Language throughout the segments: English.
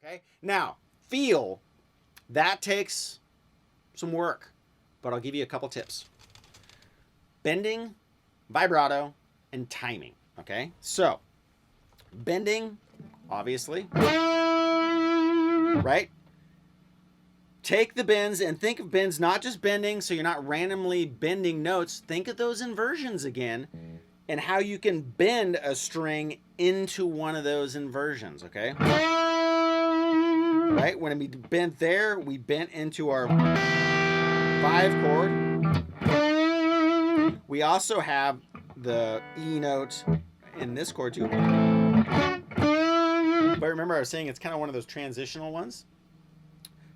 Okay, now feel, that takes some work, but I'll give you a couple tips. Bending, vibrato, and timing. Okay, so bending, obviously, right? Take the bends and think of bends not just bending, so you're not randomly bending notes. Think of those inversions again and how you can bend a string into one of those inversions, okay? Right? When we bent there, we bent into our 5 chord. We also have the E note in this chord too. But remember, I was saying it's kind of one of those transitional ones.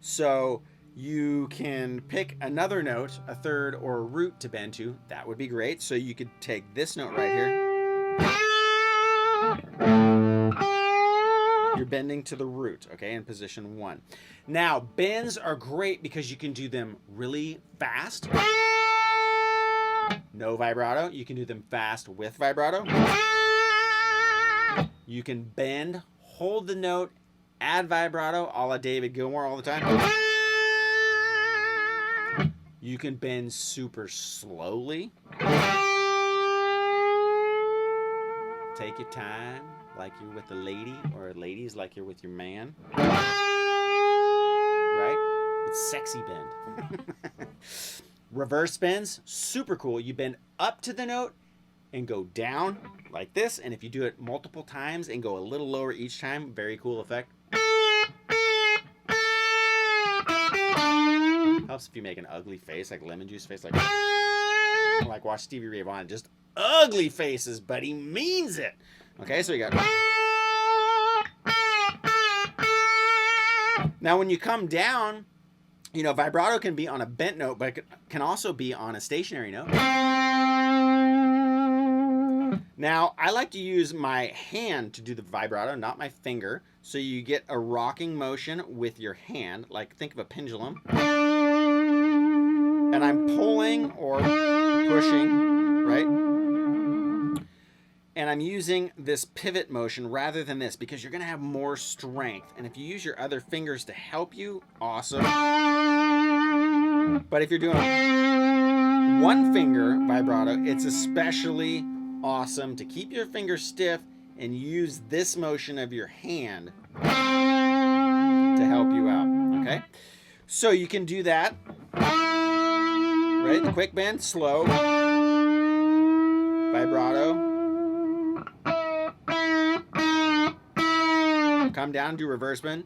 So you can pick another note, a third or a root to bend to. That would be great. So you could take this note right here. You're bending to the root, okay, in position 1. Now, bends are great because you can do them really fast. No vibrato. You can do them fast with vibrato. You can bend, hold the note, add vibrato, a la David Gilmour all the time. You can bend super slowly. Take your time, like you're with a lady, or ladies like you're with your man. Right? It's sexy bend. Reverse bends, super cool. You bend up to the note and go down like this. And if you do it multiple times and go a little lower each time, very cool effect. Helps if you make an ugly face, like lemon juice face, like watch Stevie Ray Vaughan, just ugly faces, but he means it. Okay, so you got. Now when you come down, you know, vibrato can be on a bent note, but it can also be on a stationary note. Now, I like to use my hand to do the vibrato, not my finger. So you get a rocking motion with your hand, like think of a pendulum. And I'm pulling or pushing, right? And I'm using this pivot motion rather than this because you're going to have more strength. And if you use your other fingers to help you, awesome. But if you're doing one finger vibrato, it's especially awesome to keep your finger stiff and use this motion of your hand to help you out, okay? So you can do that, right? The quick bend, slow, vibrato. Come down, do reverse bend.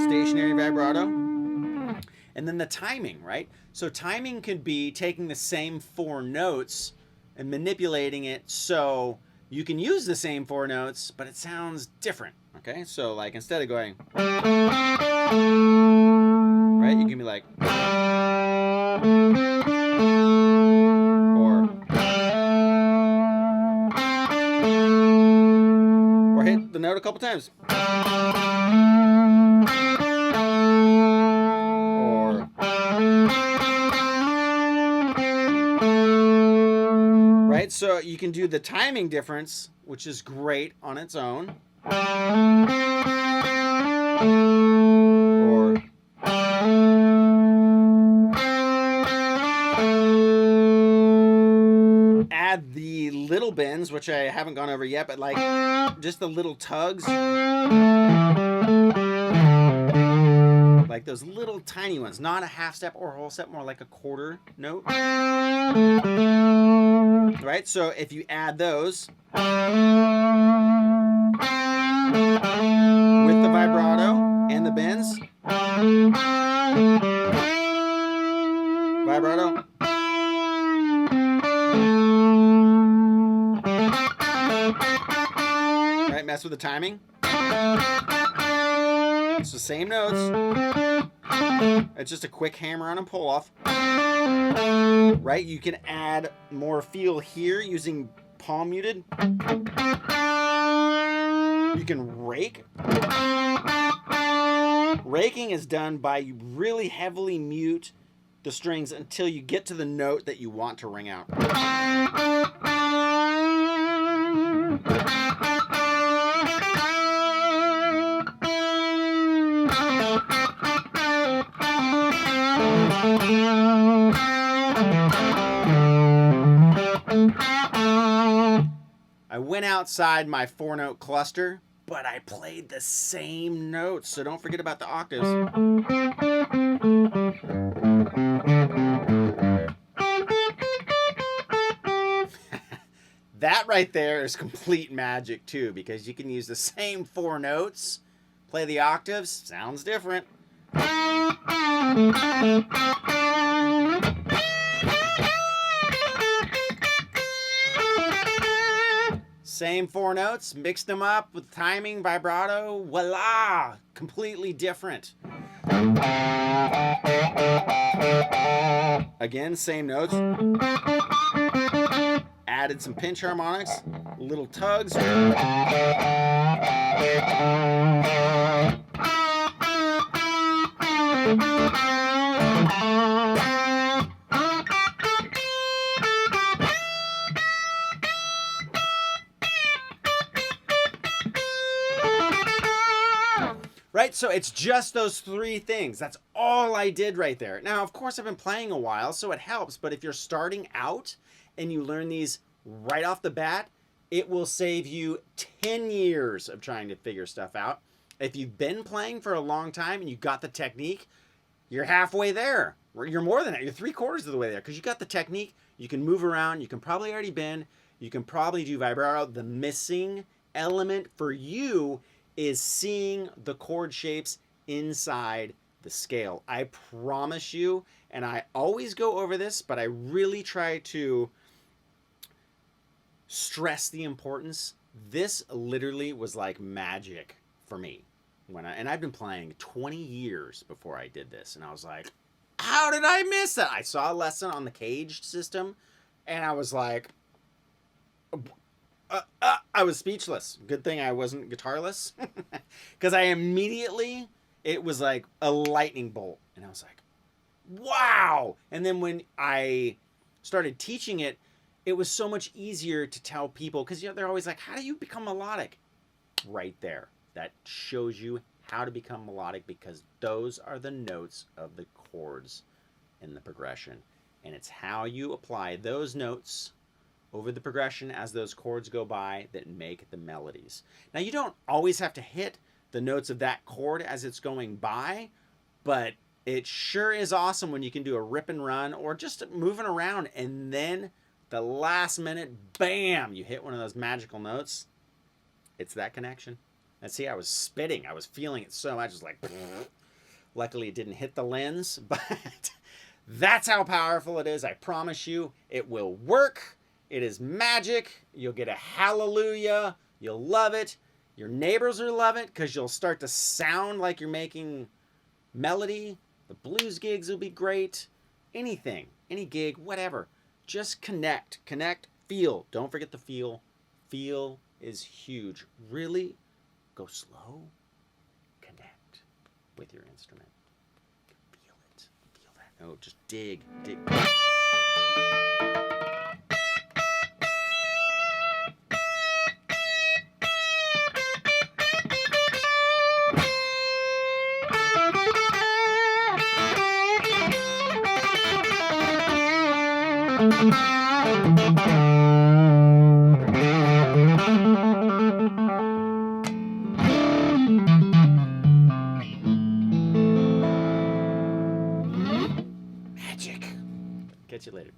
Stationary vibrato. And then the timing, right? So timing could be taking the same 4 notes and manipulating it so you can use the same 4 notes, but it sounds different, okay? So like instead of going, right, you can be like, or hit the note a couple times. Right, so you can do the timing difference, which is great on its own. Or add the little bends, which I haven't gone over yet, but like just the little tugs. Like those little tiny ones, not a half step or a whole step, more like a quarter note. Right, so if you add those with the vibrato and the bends, vibrato, right, mess with the timing. It's the same notes. It's just a quick hammer on and pull off. Right? You can add more feel here using palm muted. You can rake. Raking is done by you really heavily mute the strings until you get to the note that you want to ring out. I went outside my 4-note cluster, but I played the same notes, so don't forget about the octaves. That right there is complete magic too, because you can use the same 4 notes, play the octaves, sounds different. Same 4 notes, mixed them up with timing, vibrato, voila, completely different. Again, same notes. Added some pinch harmonics, little tugs. Right, so it's just those 3 things. That's all I did right there. Now, of course, I've been playing a while, so it helps. But if you're starting out and you learn these right off the bat, it will save you 10 years of trying to figure stuff out. If you've been playing for a long time and you got the technique, you're halfway there. You're more than that. You're 3/4 of the way there because you got the technique. You can move around. You can probably already bend. You can probably do vibrato. The missing element for you is seeing the chord shapes inside the scale. I promise you, and I always go over this, but I really try to stress the importance. This literally was like magic for me. And I've been playing 20 years before I did this, and I was like, how did I miss that? I saw a lesson on the caged system, and I was like, I was speechless. Good thing I wasn't guitarless, because I immediately, it was like a lightning bolt, and I was like, wow. And then when I started teaching it, it was so much easier to tell people, because they're always like, how do you become melodic? Right there. That shows you how to become melodic, because those are the notes of the chords in the progression. And it's how you apply those notes over the progression as those chords go by that make the melodies. Now, you don't always have to hit the notes of that chord as it's going by, but it sure is awesome when you can do a rip and run or just moving around, and then the last minute, bam, you hit one of those magical notes. It's that connection. And see, I was spitting. I was feeling it so much. It was like, luckily it didn't hit the lens, but that's how powerful it is. I promise you, it will work. It is magic. You'll get a hallelujah. You'll love it. Your neighbors will love it because you'll start to sound like you're making melody. The blues gigs will be great. Anything, any gig, whatever. Just connect, feel. Don't forget the feel. Feel is huge. Really go slow. Connect with your instrument. Feel it. Feel that note. Just dig. Magic. Catch you later.